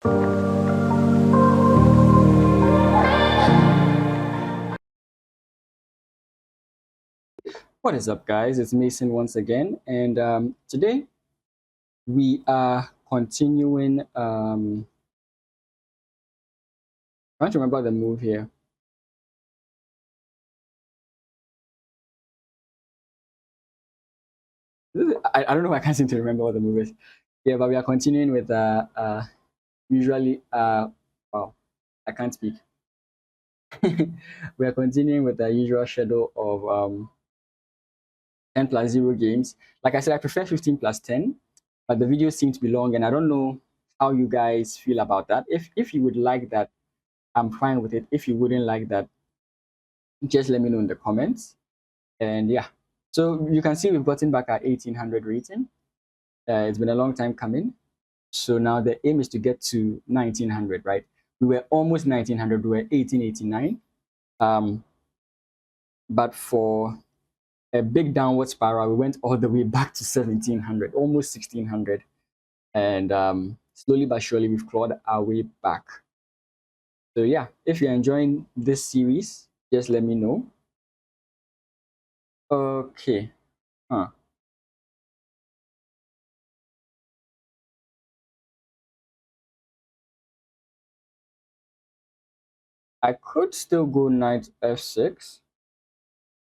What is up, guys? It's Mason once again, and today we are continuing. Trying to remember the move here. I don't know. I can't seem to remember what the move is. Yeah, but we are continuing with usually wow, I can't speak. We are continuing with the usual schedule of 10 plus 0 games. Like I said, I prefer 15 plus 10, but the videos seem to be long, and I don't know how you guys feel about that. If you would like that, I'm fine with it. If you wouldn't like that, just let me know in the comments. And yeah, so you can see we've gotten back our 1800 rating. It's been a long time coming. So now the aim is to get to 1900, right? We were almost 1900, we were 1889. Um, but for a big downward spiral, we went all the way back to 1700, almost 1600. And slowly but surely, we've clawed our way back. So yeah, if you're enjoying this series, just let me know. Okay. Huh. I could still go knight f6.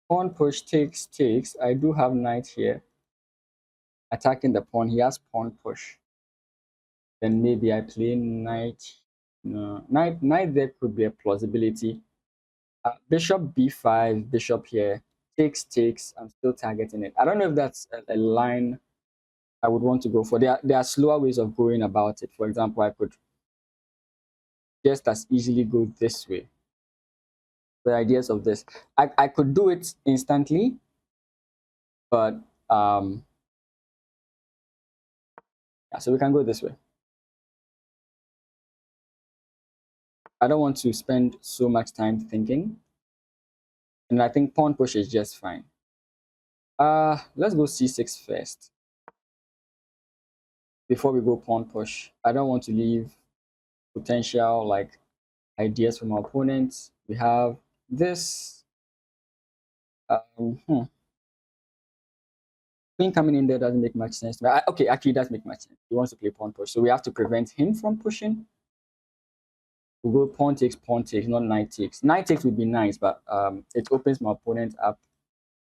Pawn push takes. I do have knight here. Attacking the pawn. He has pawn push. Then maybe I play knight. No, knight there could be a plausibility. Bishop b5, bishop here. Takes. I'm still targeting it. I don't know if that's a line I would want to go for. There are slower ways of going about it. For example, I could just as easily go this way. The ideas of this. I could do it instantly, but yeah, so we can go this way. I don't want to spend so much time thinking, and I think pawn push is just fine. Let's go c6 first before we go pawn push. I don't want to leave potential like ideas from our opponents. We have this. Queen coming in there doesn't make much sense to me. Okay, actually, it does make much sense. He wants to play pawn push, so we have to prevent him from pushing. We'll go pawn takes, not knight takes. Knight takes would be nice, but it opens my opponent up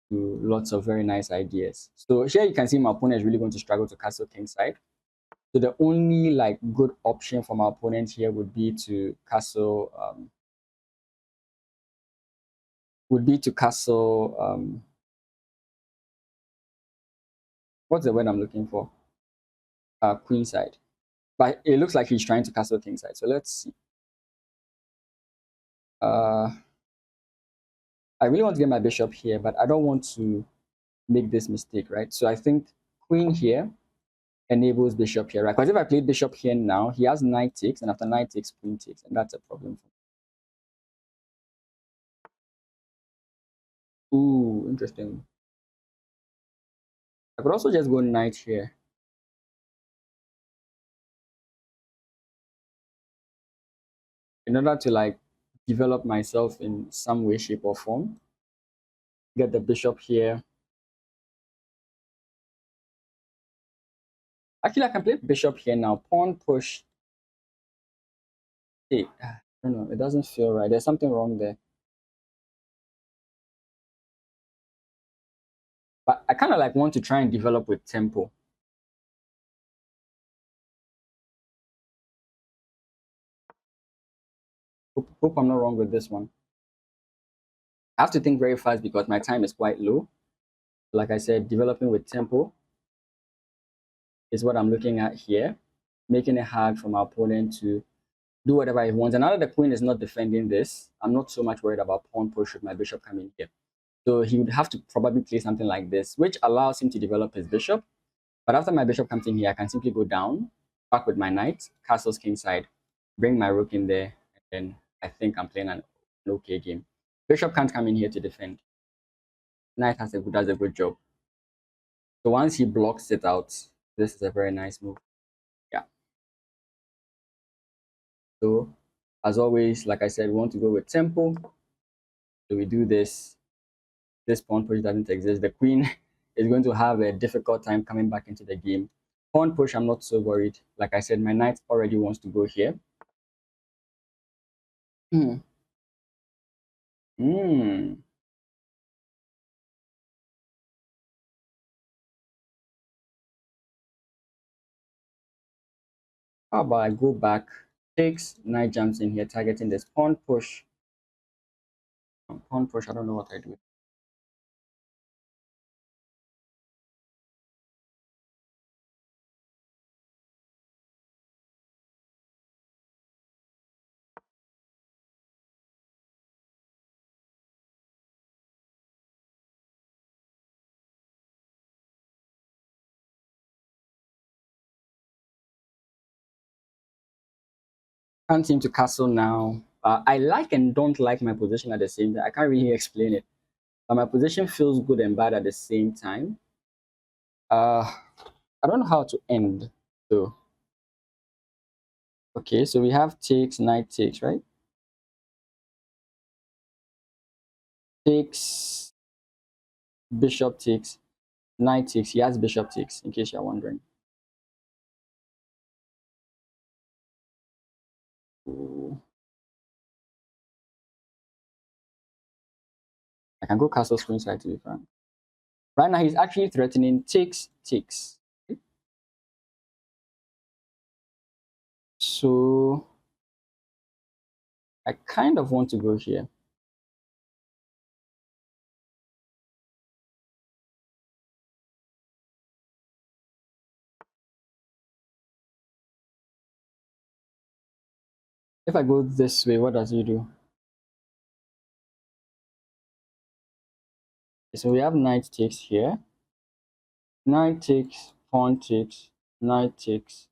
to lots of very nice ideas. So here you can see my opponent is really going to struggle to castle kingside. So the only like good option for my opponent here would be to castle what's the word I'm looking for? Queenside. But it looks like he's trying to castle kingside. So let's see. I really want to get my bishop here, but I don't want to make this mistake, right? So I think queen here enables bishop here, right? Because if I played bishop here now, he has knight takes, and after knight takes, queen takes, and that's a problem for me. Ooh, interesting. I could also just go knight here. In order to like develop myself in some way, shape, or form. Get the bishop here. Actually, I can play bishop here now. Pawn push. Hey, I don't know. It doesn't feel right. There's something wrong there. But I kind of like want to try and develop with tempo. Hope I'm not wrong with this one. I have to think very fast because my time is quite low. Like I said, developing with tempo is what I'm looking at here, making it hard for my opponent to do whatever he wants. And now that the queen is not defending this, I'm not so much worried about pawn push with my bishop coming here. So he would have to probably play something like this, which allows him to develop his bishop. But after my bishop comes in here, I can simply go down, back with my knight, castles kingside, bring my rook in there, and then I think I'm playing an okay game. Bishop can't come in here to defend. Knight does a good job. So once he blocks it out, this is a very nice move. Yeah. So as always, like I said, we want to go with tempo. So we do this. This pawn push doesn't exist. The queen is going to have a difficult time coming back into the game. Pawn push, I'm not so worried. Like I said, my knight already wants to go here. Hmm. Hmm. How about I go back, takes, knight jumps in here, targeting this pawn push. Pawn push, I don't know what I do. Can't seem to castle now. I like and don't like my position at the same time. I can't really explain it. But my position feels good and bad at the same time. Uh, I don't know how to end. So, okay, so we have takes, knight takes, right? Takes, bishop takes, knight takes. He has bishop takes, in case you're wondering. Ooh. I can go castle queenside to be frank. Right now, he's actually threatening takes, takes. So I kind of want to go here. If I go this way, what does he do? So we have knight takes here. Knight takes, pawn takes, knight takes.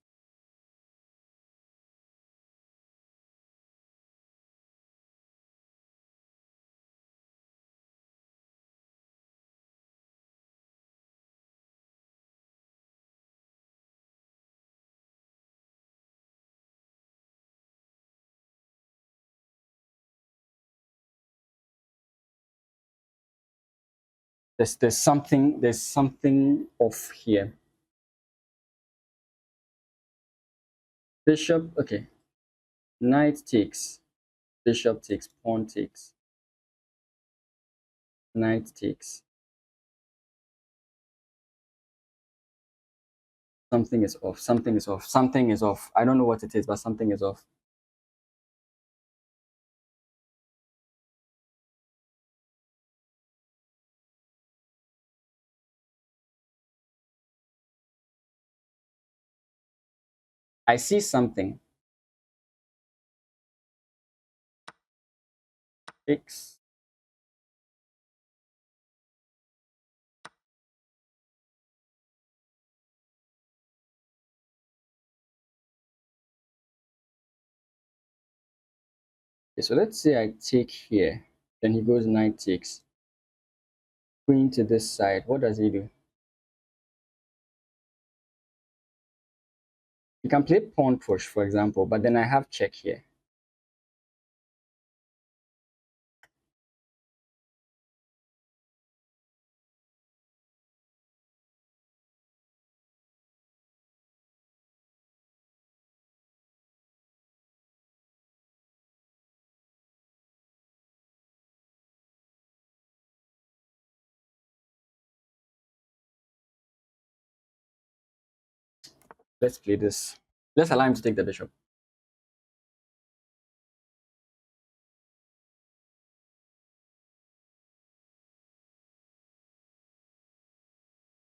There's something off here. Bishop, okay. Knight takes, bishop takes, pawn takes, knight takes. Something is off. Something is off. Something is off. I don't know what it is, but something is off. I see something. X. Okay, so let's say I take here. Then he goes knight takes. Queen to this side. What does he do? You can play pawn push, for example, but then I have check here. Let's play this. Let's allow him to take the bishop.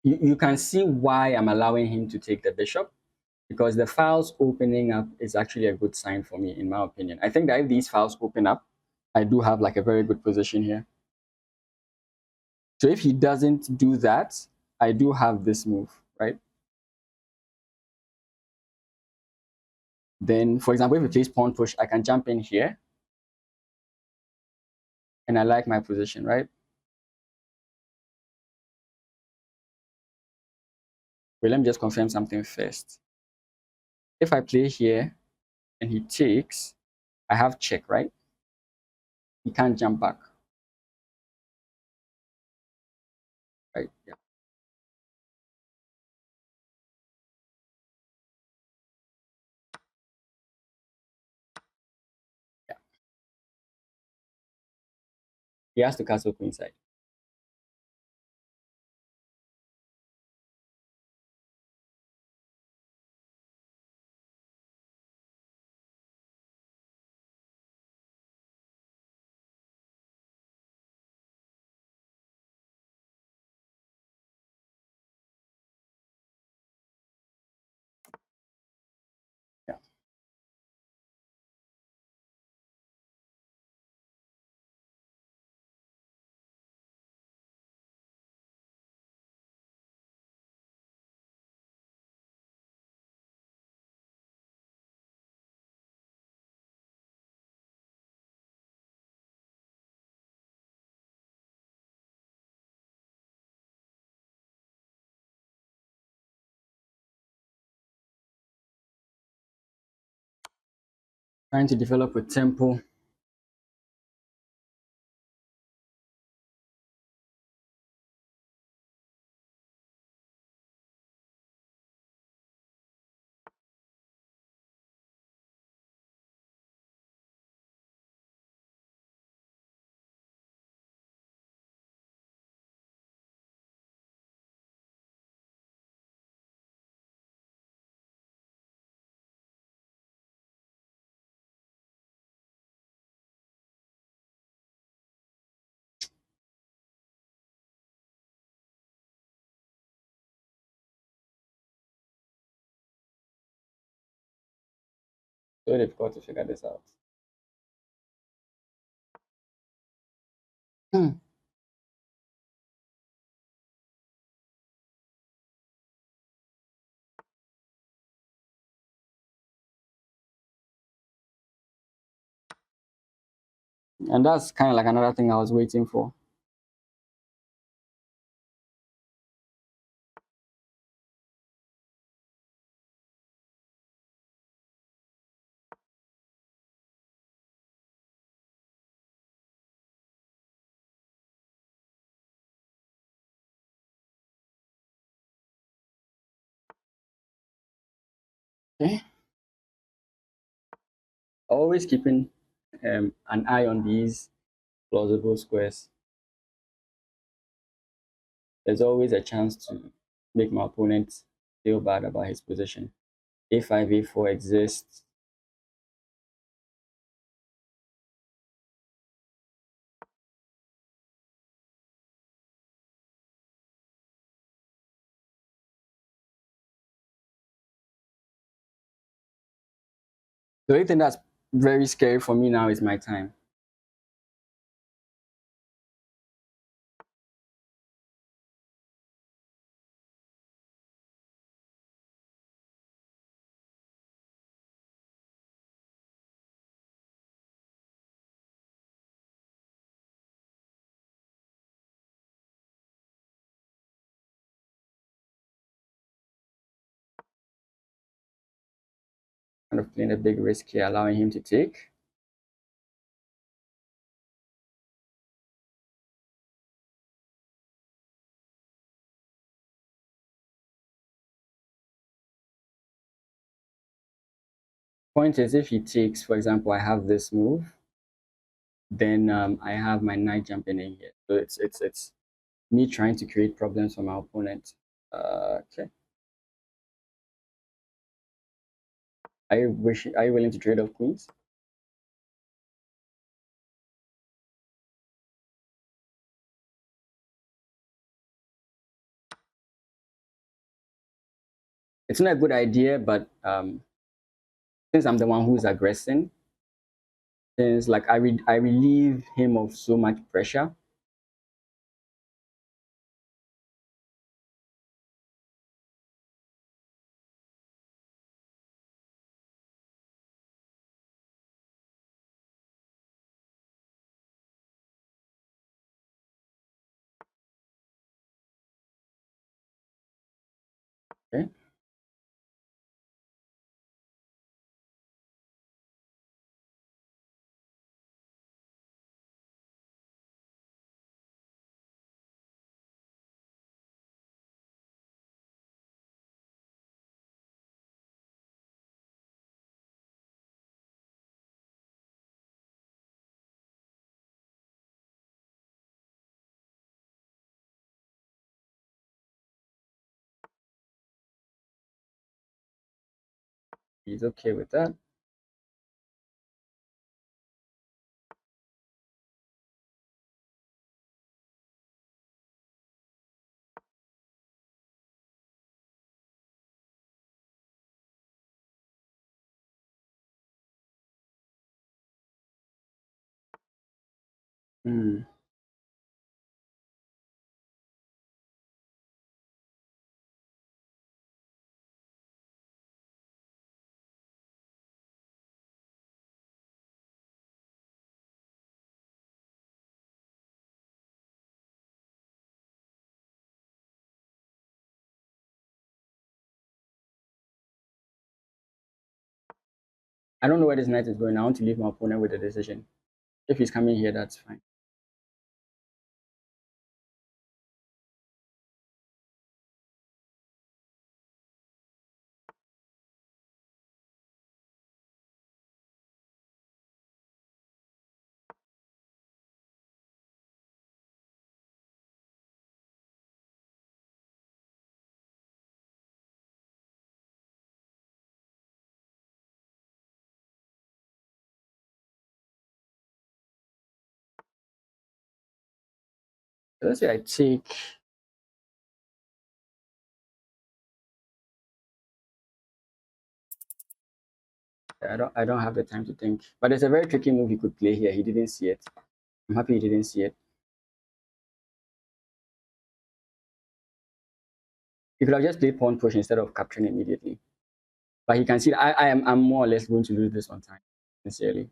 You can see why I'm allowing him to take the bishop, because the files opening up is actually a good sign for me, in my opinion. I think that if these files open up, I do have like a very good position here. So if he doesn't do that, I do have this move, right? Then, for example, if he plays pawn push, I can jump in here, and I like my position, right? Well, let me just confirm something first. If I play here, and he takes, I have check, right? He can't jump back, right? Yeah. Yeah. He has to castle queenside. Yeah. Trying to develop with tempo. So difficult to figure this out. Hmm. And that's kind of like another thing I was waiting for. Okay. Always keeping an eye on these plausible squares. There's always a chance to make my opponent feel bad about his position. A5, A4 exists. The only thing that's very scary for me now is my time. Kind of playing a big risk here, allowing him to take. Point is, if he takes, for example, I have this move, then I have my knight jumping in here. So it's me trying to create problems for my opponent. Okay. Are you willing to trade off queens? It's not a good idea, but since I'm the one who's aggressing, since like I relieve him of so much pressure. Okay. He's okay with that. Hmm. I don't know where this knight is going. I want to leave my opponent with a decision. If he's coming here, that's fine. So let's say I take. I don't have the time to think. But there's a very tricky move he could play here. He didn't see it. I'm happy he didn't see it. He could have just played pawn push instead of capturing immediately. But he can see that I'm more or less going to lose this on time, sincerely.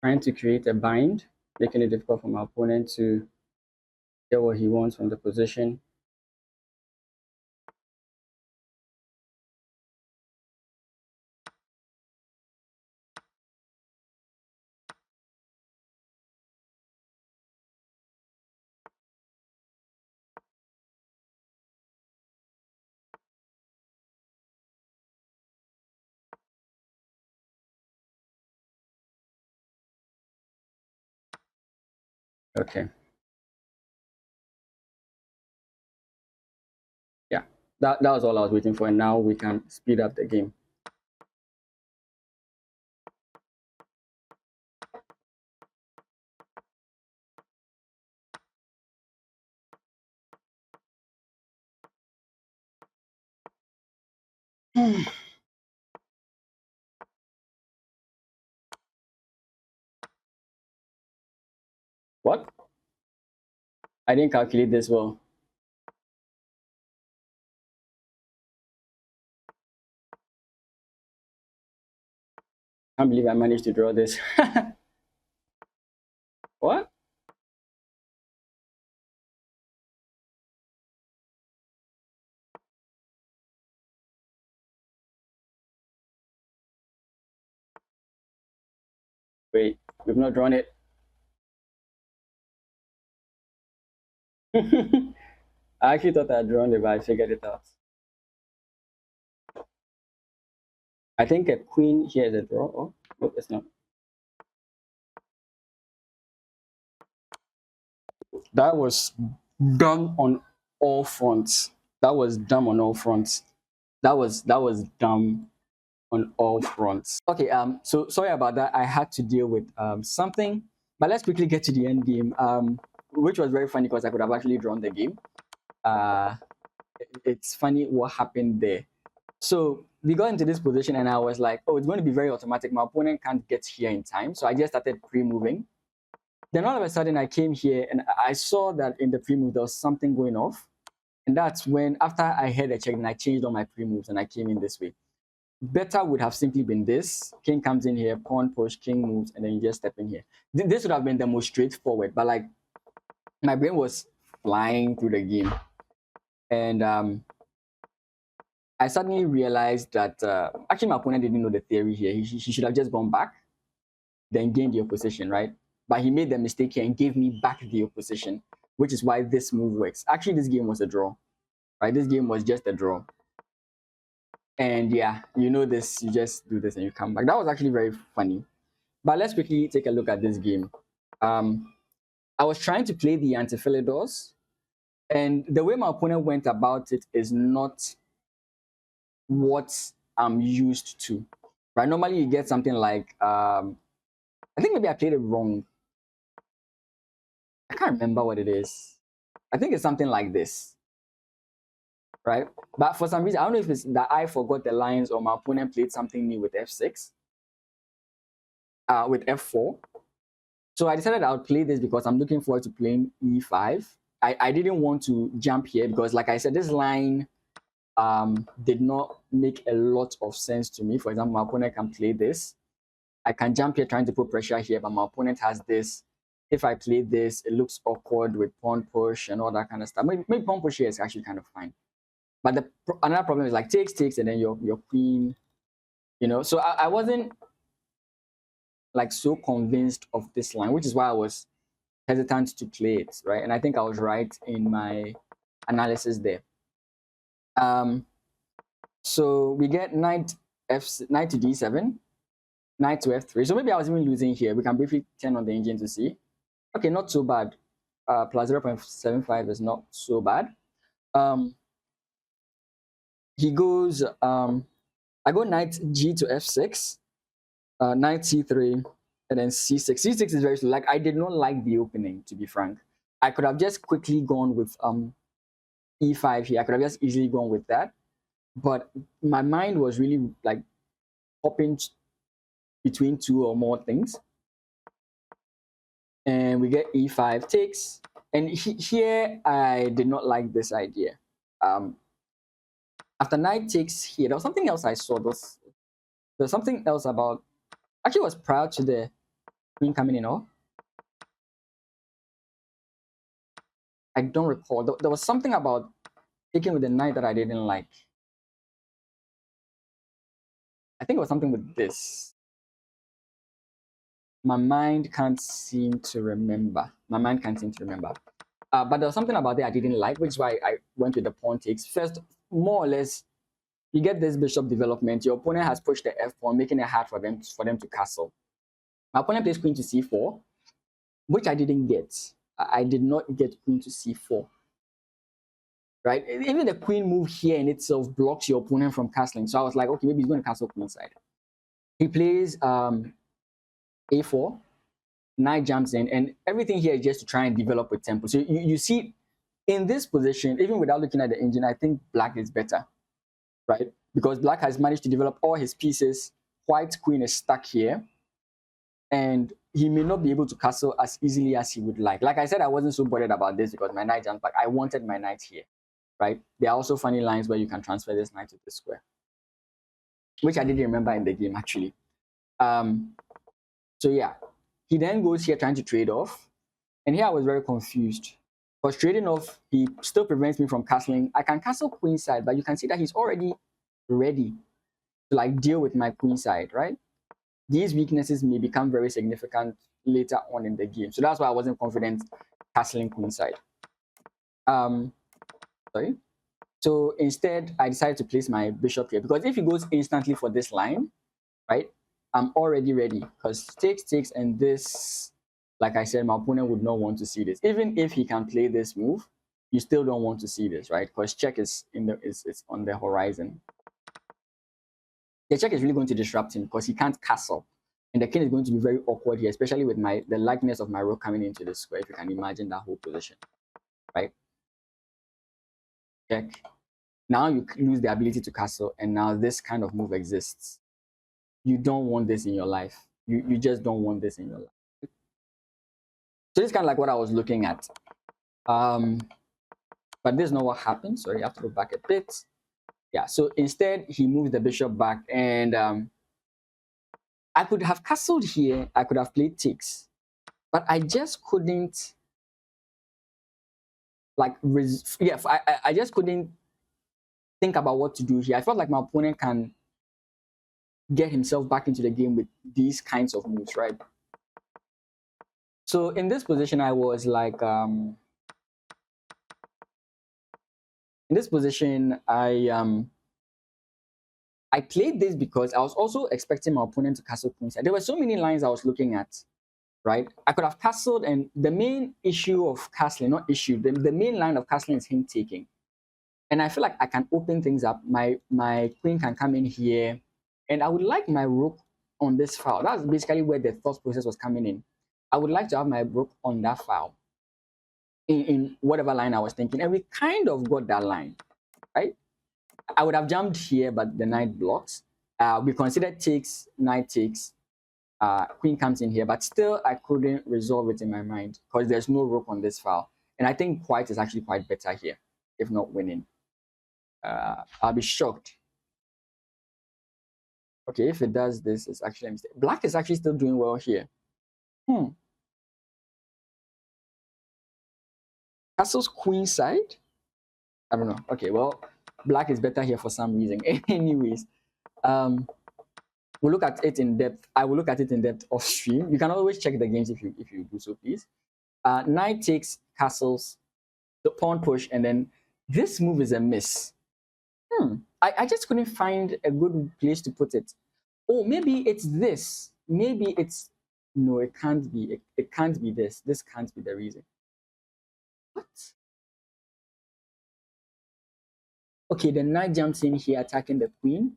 Trying to create a bind, making it difficult for my opponent to get what he wants from the position. Okay. Yeah. That was all I was waiting for. And now we can speed up the game. What? I didn't calculate this well. I can't believe I managed to draw this. What? Wait, we've not drawn it. I actually thought I had drawn it, but I figured it out. I think a queen here is a draw. Oh, no, it's not. That was dumb on all fronts. That was dumb on all fronts. That was dumb on all fronts. Okay, so sorry about that. I had to deal with something, but let's quickly get to the end game, which was very funny because I could have actually drawn the game. Uh, it's funny what happened there. So we got into this position, and I was like, oh, it's going to be very automatic. My opponent can't get here in time, so I just started pre-moving. Then all of a sudden, I came here and I saw that in the pre-move there was something going off, and that's when after I had a check, and I changed all my pre-moves and I came in this way. Better would have simply been this. King comes in here, pawn push, king moves, and then you just step in here. This would have been the most straightforward, but like my brain was flying through the game. And I suddenly realized that actually my opponent didn't know the theory here. He should have just gone back, then gained the opposition, right? But he made the mistake here and gave me back the opposition, which is why this move works. Actually, this game was a draw, right? This game was just a draw. And yeah, you know this, you just do this and you come back. That was actually very funny. But let's quickly take a look at this game. I was trying to play the Anti-Philidors, and the way my opponent went about it is not what I'm used to. Right? Normally you get something like I think maybe I played it wrong. I can't remember what it is. I think it's something like this. Right? But for some reason, I don't know if it's that I forgot the lines or my opponent played something new with f6, with f4. So I decided I would play this because I'm looking forward to playing e5. I didn't want to jump here because, like I said, this line did not make a lot of sense to me. For example, my opponent can play this. I can jump here trying to put pressure here, but my opponent has this. If I play this, it looks awkward with pawn push and all that kind of stuff. Maybe pawn push here is actually kind of fine. But another problem is like takes, and then your queen, you know. So I wasn't like so convinced of this line, which is why I was hesitant to play it, right? And I think I was right in my analysis there. So we get knight to d7, knight to f3. So maybe I was even losing here. We can briefly turn on the engine to see. Okay, not so bad. Plus 0.75 is not so bad. He goes, I go knight g to f6, knight c3, and then c6. C6 is very slow. Like, I did not like the opening, to be frank. I could have just quickly gone with e5 here. I could have just easily gone with that. But my mind was really like hopping between two or more things. And we get e5 takes. And here, I did not like this idea. After knight takes here, there was something else I saw. There's something else about, actually it was prior to the queen coming in, or I don't recall. There was something about taking with the knight that I didn't like. I think it was something with this. My mind can't seem to remember. But there was something about it I didn't like, which is why I went with the pawn takes. First, more or less, you get this bishop development. Your opponent has pushed the f pawn, making it hard for them to castle. My opponent plays queen to c4, which I didn't get. I did not get queen to c4. Right? Even the queen move here in itself blocks your opponent from castling. So I was like, okay, maybe he's going to castle queenside. He plays a4, knight jumps in, and everything here is just to try and develop with tempo. So you see, in this position, even without looking at the engine, I think black is better, right? Because black has managed to develop all his pieces. White queen is stuck here, and he may not be able to castle as easily as he would like. Like I said, I wasn't so bothered about this because my knight jumped back. I wanted my knight here, right? There are also funny lines where you can transfer this knight to the square, which I didn't remember in the game, actually. So yeah, he then goes here trying to trade off. And here I was very confused. Because trading off, he still prevents me from castling. I can castle queenside, but you can see that he's already ready to like deal with my queenside, right? These weaknesses may become very significant later on in the game. So that's why I wasn't confident castling queenside. Sorry. So instead, I decided to place my bishop here because if he goes instantly for this line, right, I'm already ready because takes, and this, like I said, my opponent would not want to see this. Even if he can play this move, you still don't want to see this, right? Because check is on the horizon. the check is really going to disrupt him because he can't castle. And the king is going to be very awkward here, especially with the likeness of my rook coming into the square, if you can imagine that whole position, right? Check. Now you lose the ability to castle, and now this kind of move exists. You don't want this in your life. You just don't want this in your life. So this is kind of like what I was looking at. But this is not what happened. Sorry, I have to go back a bit. Yeah, so instead he moved the bishop back, and I could have castled here. I could have played takes, but I just couldn't, like, I just couldn't think about what to do here. I felt like my opponent can get himself back into the game with these kinds of moves, right? So in this position, I was like, in this position, I played this because I was also expecting my opponent to castle queenside. There were so many lines I was looking at, right? I could have castled, and the main issue of castling, not issue, the main line of castling is him taking. And I feel like I can open things up. My queen can come in here, and I would like my rook on this file. That's basically where the thought process was coming in. I would like to have my rook on that file in whatever line I was thinking, and we kind of got that line, right? I would have jumped here, but the knight blocks. We considered takes, knight takes, queen comes in here, but still I couldn't resolve it in my mind because there's no rook on this file. And I think white is actually quite better here, if not winning. I'll be shocked. Okay, if it does this, it's actually a mistake. Black is actually still doing well here. Castle's queen side? I don't know. Okay, well, black is better here for some reason. Anyways, we'll look at it in depth. I will look at it in depth off stream. You can always check the games if you do so, please. Knight takes castles, the pawn push, and then this move is a miss. I just couldn't find a good place to put it. Oh, maybe it's this. Maybe it's, no, it can't be. It can't be this. This can't be the reason. What? Okay, the knight jumps in here attacking the queen.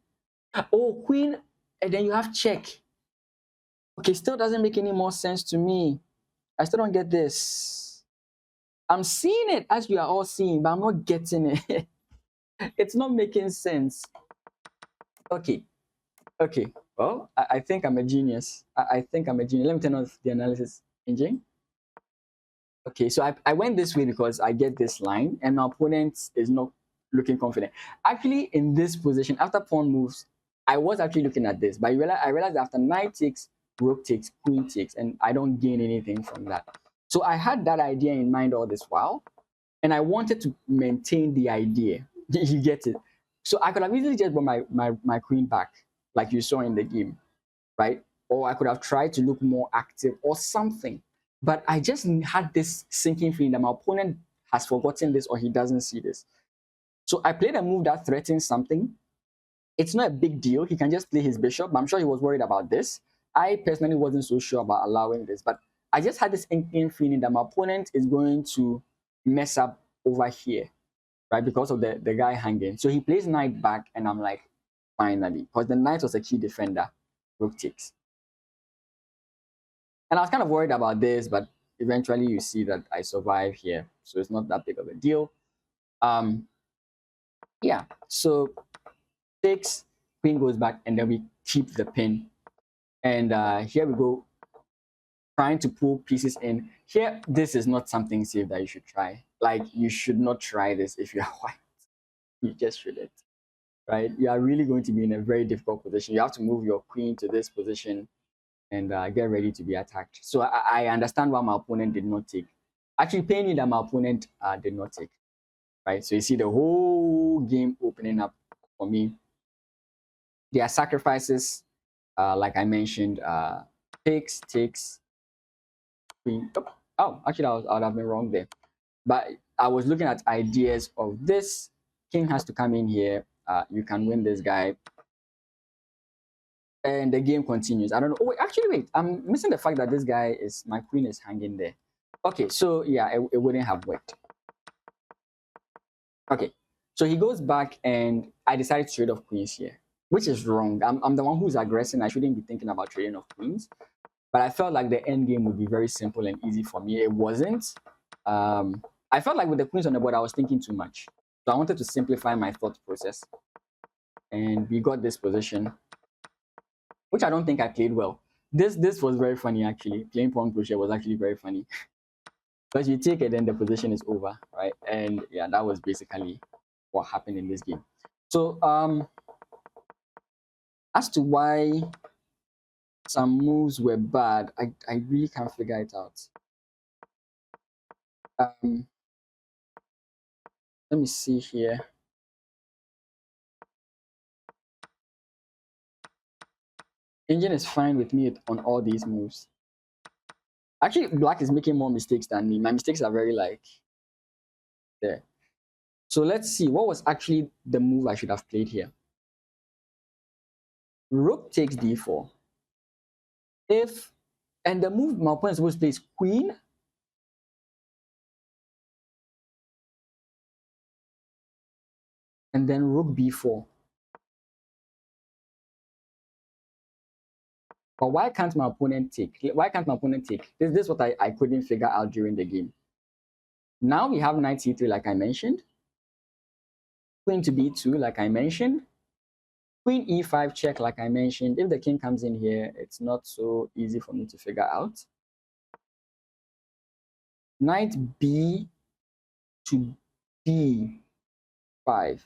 Oh, queen, and then you have check. Okay, still doesn't make any more sense to me. I still don't get this. I'm seeing it as we are all seeing, but I'm not getting it. It's not making sense. Okay. Well, I think I'm a genius. I think I'm a genius. Let me turn off the analysis engine. Okay, so I went this way because I get this line, and my opponent is not looking confident. Actually, in this position, after pawn moves, I was actually looking at this, but I realized after knight takes, rook takes, queen takes, and I don't gain anything from that. So I had that idea in mind all this while, and I wanted to maintain the idea. You get it? So I could have easily just brought my queen back, like you saw in the game, right? Or I could have tried to look more active or something. But I just had this sinking feeling that my opponent has forgotten this or he doesn't see this. So I played a move that threatens something. It's not a big deal. He can just play his bishop. But I'm sure he was worried about this. I personally wasn't so sure about allowing this. But I just had this sinking feeling that my opponent is going to mess up over here, right? Because of the guy hanging. So he plays knight back, and I'm like, finally. Because the knight was a key defender. Rook takes. And I was kind of worried about this, but eventually you see that I survive here. So it's not that big of a deal. Yeah, so takes, queen goes back, and then we keep the pin. And here we go, trying to pull pieces in. Here, this is not something safe that you should try. Like, you should not try this if you're white. You just shouldn't, right? You are really going to be in a very difficult position. You have to move your queen to this position and get ready to be attacked. So I understand why my opponent did not take. Actually, paying me that my opponent did not take, right? So you see the whole game opening up for me. There are sacrifices, like I mentioned, takes, queen. Oh, actually, I would have been wrong there. But I was looking at ideas of this. King has to come in here. You can win this guy. And the game continues. I don't know. Oh, wait, actually, wait. I'm missing the fact that this guy is, my queen is hanging there. Okay, so yeah, it wouldn't have worked. Okay, so he goes back, and I decided to trade off queens here. which is wrong. I'm the one who's aggressing. I shouldn't be thinking about trading of queens. But I felt like the end game would be very simple and easy for me. It wasn't. I felt like with the queens on the board, I was thinking too much. So I wanted to simplify my thought process. And we got this position, which I don't think I played well. This was very funny, actually. Playing pawn crochet was actually very funny. Because you take it, then the position is over, right? And yeah, that was basically what happened in this game. So as to why some moves were bad, I really can't figure it out. Let me see here. Engine is fine with me on all these moves. Actually, black is making more mistakes than me. My mistakes are very like there. So let's see what was actually the move I should have played here. Rook takes d4. And the move my opponent is supposed to play is queen. And then rook b4. But why can't my opponent take? Why can't my opponent take? This is what I couldn't figure out during the game. Now we have knight c3 like I mentioned. Queen to b2 like I mentioned. Queen e5 check like I mentioned. If the king comes in here, it's not so easy for me to figure out. Knight b to b5.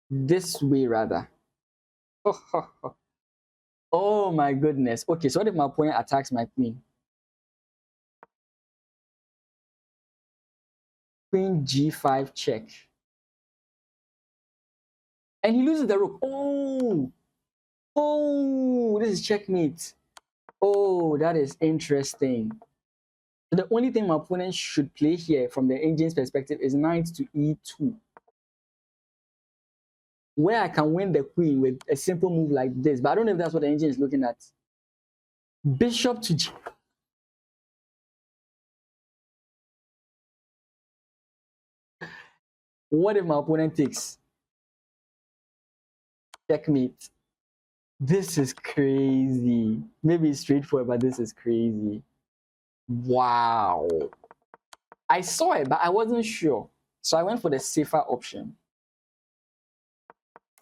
This way rather. Oh my goodness. Okay, so what if my opponent attacks my queen? Queen g5 check. And he loses the rook. Oh, this is checkmate. Oh, that is interesting. So the only thing my opponent should play here from the engine's perspective is knight to e2. Where I can win the queen with a simple move like this. But I don't know if that's what the engine is looking at. Bishop to g. What if my opponent takes? Checkmate. This is crazy. Maybe it's straightforward, but this is crazy. Wow. I saw it, but I wasn't sure. So I went for the safer option.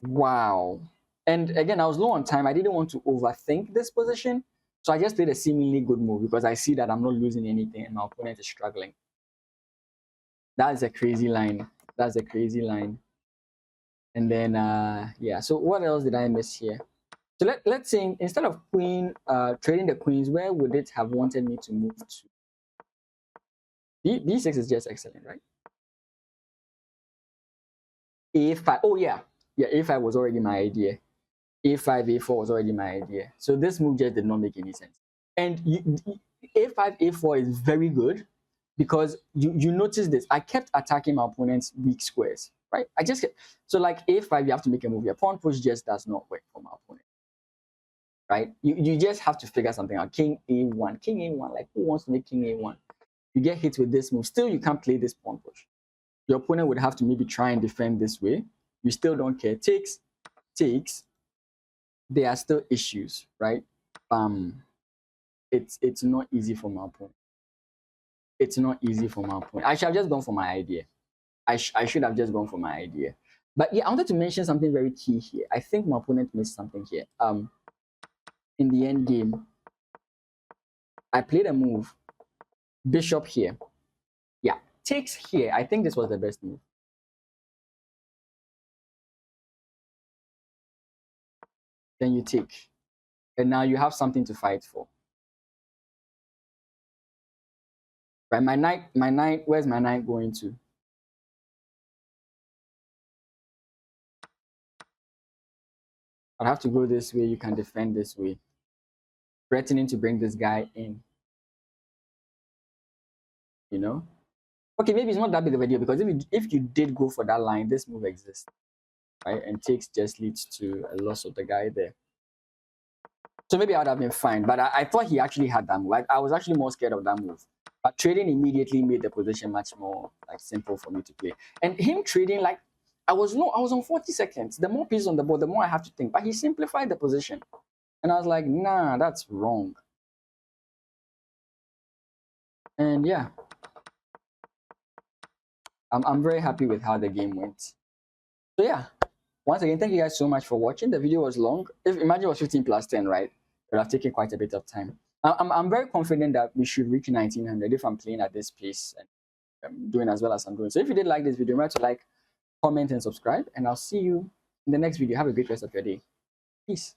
Wow. And again, I was low on time. I didn't want to overthink this position. So I just played a seemingly good move because I see that I'm not losing anything and my opponent is struggling. That's a crazy line. That's a crazy line. And then, yeah. So what else did I miss here? So let's say instead of queen, trading the queens, where would it have wanted me to move to? B6 is just excellent, right? A5. Oh, yeah. Yeah, A5 was already my idea. A5, A4 was already my idea. So this move just did not make any sense. And A5, A4 is very good because you notice this. I kept attacking my opponent's weak squares, right? So like A5, you have to make a move. Your pawn push just does not work for my opponent, right? You just have to figure something out. King A1, King A1, like who wants to make King A1? You get hit with this move. Still, you can't play this pawn push. Your opponent would have to maybe try and defend this way. You still don't care. Takes. There are still issues, right? It's not easy for my opponent. It's not easy for my opponent. I should have just gone for my idea. I should have just gone for my idea. But yeah, I wanted to mention something very key here. I think my opponent missed something here. In the end game, I played a move. Bishop here. Yeah, takes here. I think this was the best move. Then you take. And now you have something to fight for. Right, my knight, where's my knight going to? I'll have to go this way, you can defend this way. Threatening to bring this guy in. You know? Okay, maybe it's not that big of a deal because if you did go for that line, this move exists. Right? And takes just leads to a loss of the guy there. So maybe I would have been fine. But I thought he actually had that move. I was actually more scared of that move. But trading immediately made the position much more like simple for me to play. And him trading, like I was on 40 seconds. The more pieces on the board, the more I have to think. But he simplified the position. And I was like, nah, that's wrong. And yeah, I'm very happy with how the game went. So yeah, once again, thank you guys so much for watching. The video was long. If imagine it was 15 plus 10, right? It would have taken quite a bit of time. I'm very confident that we should reach 1900 if I'm playing at this pace and doing as well as I'm doing. So if you did like this video, remember to like, comment, and subscribe. And I'll see you in the next video. Have a great rest of your day. Peace.